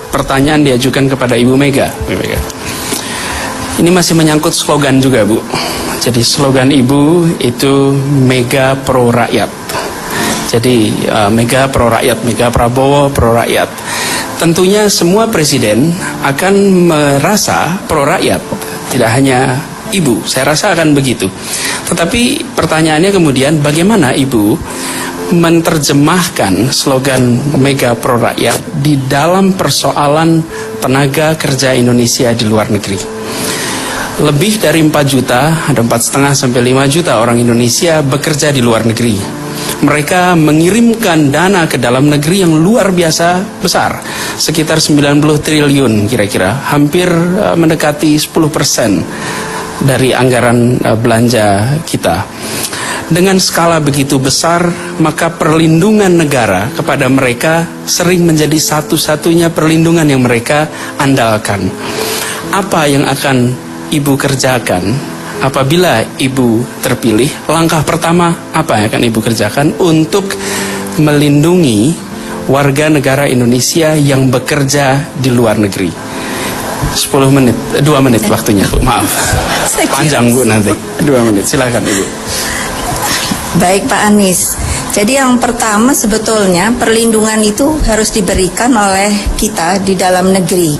Pertanyaan diajukan kepada Ibu Mega. Ini masih menyangkut slogan juga, Bu. Jadi slogan Ibu itu Mega Pro Rakyat. Jadi Mega Pro Rakyat, Mega Prabowo Pro Rakyat. Tentunya semua presiden akan merasa pro rakyat, tidak hanya Ibu. Saya rasa akan begitu. Tetapi pertanyaannya kemudian, bagaimana Ibu menerjemahkan slogan Mega Pro Rakyat di dalam persoalan tenaga kerja Indonesia di luar negeri? Lebih dari 4 juta, ada 4,5 sampai 5 juta orang Indonesia bekerja di luar negeri. Mereka mengirimkan dana ke dalam negeri yang luar biasa besar, sekitar 90 triliun kira-kira, hampir mendekati 10% dari anggaran belanja kita. Dengan skala begitu besar, maka perlindungan negara kepada mereka sering menjadi satu-satunya perlindungan yang mereka andalkan. Apa yang akan Ibu kerjakan apabila Ibu terpilih? Langkah pertama apa yang akan Ibu kerjakan untuk melindungi warga negara Indonesia yang bekerja di luar negeri? 10 menit, 2 menit waktunya, Bu. Maaf, panjang, Bu, nanti 2 menit, silakan Ibu. Baik, Pak Anies. Jadi yang pertama sebetulnya perlindungan itu harus diberikan oleh kita di dalam negeri.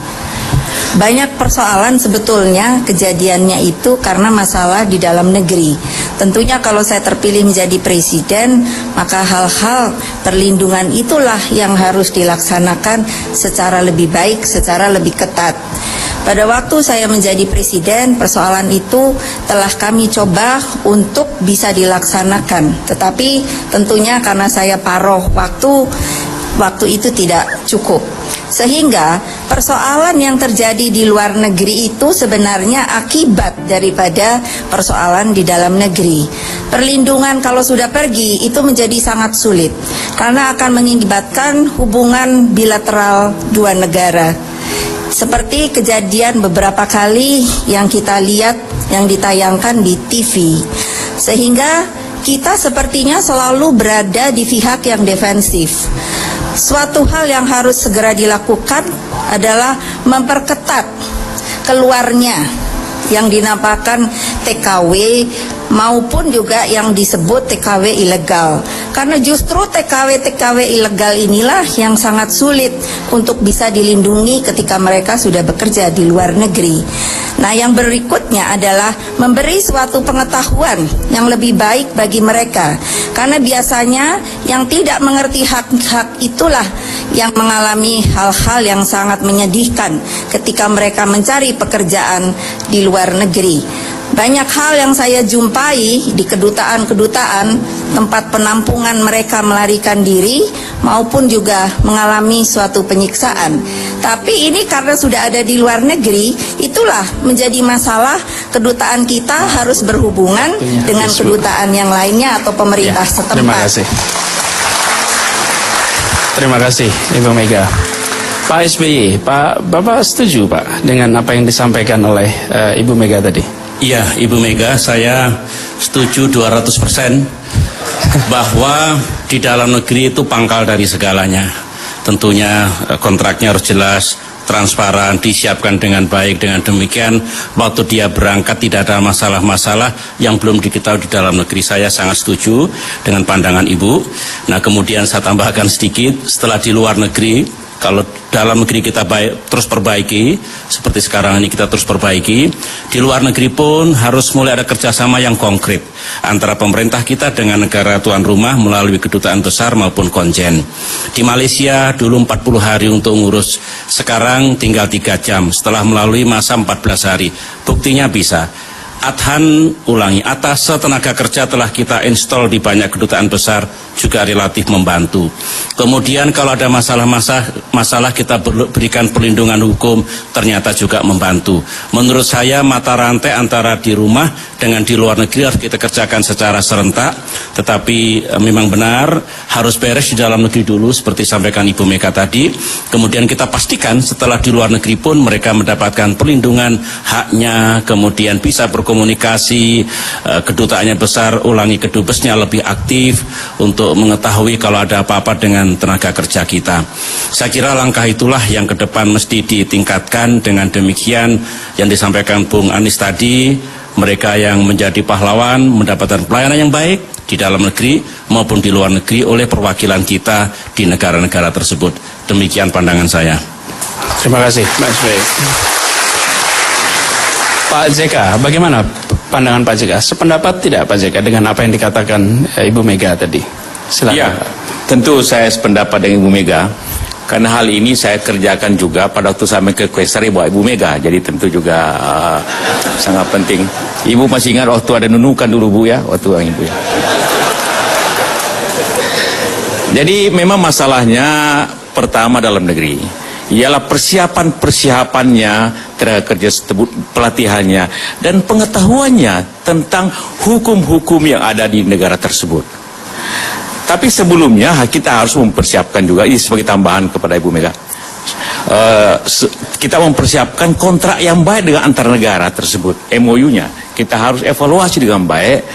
Banyak persoalan sebetulnya kejadiannya itu karena masalah di dalam negeri. Tentunya kalau saya terpilih menjadi presiden, maka hal-hal perlindungan itulah yang harus dilaksanakan secara lebih baik, secara lebih ketat. Pada waktu saya menjadi presiden, persoalan itu telah kami coba untuk bisa dilaksanakan. Tetapi tentunya karena saya paruh waktu itu tidak cukup. Sehingga persoalan yang terjadi di luar negeri itu sebenarnya akibat daripada persoalan di dalam negeri. Perlindungan kalau sudah pergi itu menjadi sangat sulit, karena akan mengakibatkan hubungan bilateral dua negara. Seperti kejadian beberapa kali yang kita lihat yang ditayangkan di TV. Sehingga kita sepertinya selalu berada di pihak yang defensif. Suatu hal yang harus segera dilakukan adalah memperketat keluarnya yang dinamakan TKW maupun juga yang disebut TKW ilegal. Karena justru TKW ilegal inilah yang sangat sulit untuk bisa dilindungi ketika mereka sudah bekerja di luar negeri. Nah, yang berikutnya adalah memberi suatu pengetahuan yang lebih baik bagi mereka. Karena biasanya yang tidak mengerti hak-hak itulah yang mengalami hal-hal yang sangat menyedihkan ketika mereka mencari pekerjaan di luar negeri. Banyak hal yang saya jumpai di kedutaan-kedutaan tempat penampungan mereka melarikan diri maupun juga mengalami suatu penyiksaan. Tapi ini karena sudah ada di luar negeri, itulah menjadi masalah. Kedutaan kita harus berhubungan dengan kedutaan yang lainnya atau pemerintah setempat. Terima kasih. Terima kasih, Ibu Mega. Pak SBY, Bapak setuju Pak dengan apa yang disampaikan oleh Ibu Mega tadi? Iya, Ibu Mega, saya setuju 200% bahwa di dalam negeri itu pangkal dari segalanya. Tentunya kontraknya harus jelas, transparan, disiapkan dengan baik. Dengan demikian, waktu dia berangkat tidak ada masalah-masalah yang belum diketahui di dalam negeri. Saya sangat setuju dengan pandangan Ibu. Nah, kemudian saya tambahkan sedikit, setelah di luar negeri, kalau dalam negeri kita terus perbaiki, seperti sekarang ini kita terus perbaiki, di luar negeri pun harus mulai ada kerjasama yang konkret antara pemerintah kita dengan negara tuan rumah melalui kedutaan besar maupun konjen. Di Malaysia dulu 40 hari untuk ngurus, sekarang tinggal 3 jam setelah melalui masa 14 hari. Buktinya bisa. Adhan ulangi, atas tenaga kerja telah kita install di banyak kedutaan besar, juga relatif membantu. Kemudian kalau ada masalah kita berikan perlindungan hukum, ternyata juga membantu. Menurut saya mata rantai antara di rumah dengan di luar negeri harus kita kerjakan secara serentak. Tetapi memang benar harus beres di dalam negeri dulu seperti sampaikan Ibu Mega tadi. Kemudian kita pastikan setelah di luar negeri pun mereka mendapatkan perlindungan haknya, kemudian bisa berkomunikasi komunikasi, kedutaannya besar, ulangi kedubesnya lebih aktif untuk mengetahui kalau ada apa-apa dengan tenaga kerja kita. Saya kira langkah itulah yang ke depan mesti ditingkatkan. Dengan demikian yang disampaikan Bung Anies tadi, mereka yang menjadi pahlawan mendapatkan pelayanan yang baik di dalam negeri maupun di luar negeri oleh perwakilan kita di negara-negara tersebut. Demikian pandangan saya. Terima kasih, Mas Bey. Pak JK, bagaimana pandangan Pak JK? Sependapat tidak Pak JK dengan apa yang dikatakan Ibu Mega tadi? Silakan. Ya, tentu saya sependapat dengan Ibu Mega. Karena hal ini saya kerjakan juga pada waktu saya ke Quaestor bawa Ibu Mega. Jadi tentu juga sangat penting. Ibu masih ingat waktu ada nunukan dulu Bu ya, waktu yang Ibu ya. Jadi memang masalahnya pertama dalam negeri ialah persiapan-persiapannya tenaga kerja tersebut, pelatihannya dan pengetahuannya tentang hukum-hukum yang ada di negara tersebut. Tapi sebelumnya kita harus mempersiapkan juga, ini sebagai tambahan kepada Ibu Mega, kita mempersiapkan kontrak yang baik dengan antar negara tersebut, MOU-nya kita harus evaluasi dengan baik.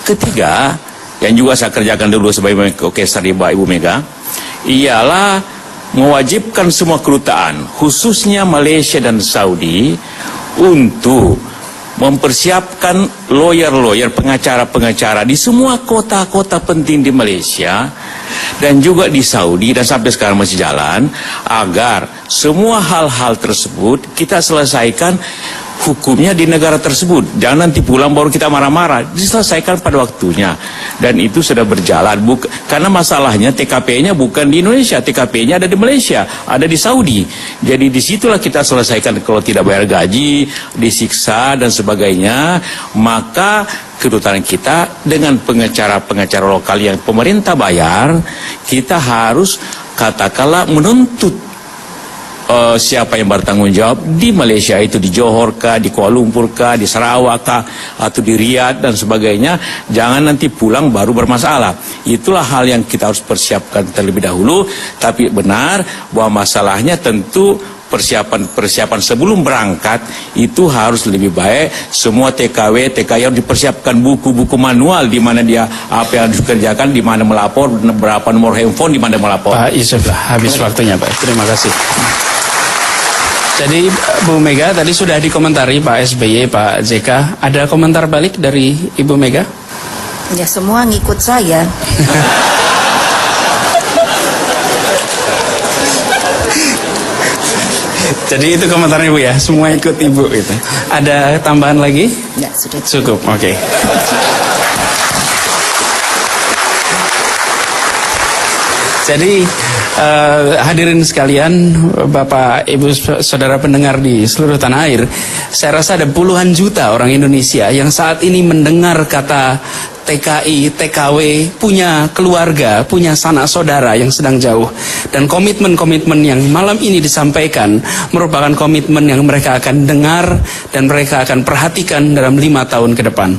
Ketiga, yang juga saya kerjakan dulu sebagai Quaestor di Ibu Mega, ialah mewajibkan semua kedutaan, khususnya Malaysia dan Saudi, untuk mempersiapkan lawyer-lawyer, pengacara-pengacara di semua kota-kota penting di Malaysia dan juga di Saudi, dan sampai sekarang masih jalan, agar semua hal-hal tersebut kita selesaikan hukumnya di negara tersebut. Jangan nanti pulang baru kita marah-marah, diselesaikan pada waktunya. Dan itu sudah berjalan, karena masalahnya TKP-nya bukan di Indonesia, TKP-nya ada di Malaysia, ada di Saudi. Jadi disitulah kita selesaikan. Kalau tidak bayar gaji, disiksa dan sebagainya, maka kedutaan kita dengan pengacara-pengacara lokal yang pemerintah bayar, kita harus katakanlah menuntut siapa yang bertanggung jawab di Malaysia, itu di Johor kah, di Kuala Lumpur kah, di Sarawak kah, atau di Riyadh dan sebagainya. Jangan nanti pulang baru bermasalah. Itulah hal yang kita harus persiapkan terlebih dahulu. Tapi benar bahwa masalahnya tentu persiapan sebelum berangkat itu harus lebih baik. Semua TKW harus dipersiapkan buku-buku manual di mana dia apa yang harus dikerjakan, di mana melapor, berapa nomor handphone, di mana melapor. Pak Yusuf, habis waktunya Pak. Terima kasih. Jadi Bu Mega tadi sudah dikomentari Pak SBY, Pak JK. Ada komentar balik dari Ibu Mega? Ya semua ngikut saya. Jadi itu komentarnya Bu ya, semua ikut Ibu gitu. Ada tambahan lagi? Ya sudah Cukup, oke. Jadi hadirin sekalian, Bapak, Ibu, Saudara pendengar di seluruh tanah air, saya rasa ada puluhan juta orang Indonesia yang saat ini mendengar kata TKI, TKW, punya keluarga, punya sanak saudara yang sedang jauh. Dan komitmen-komitmen yang malam ini disampaikan merupakan komitmen yang mereka akan dengar dan mereka akan perhatikan dalam 5 tahun ke depan.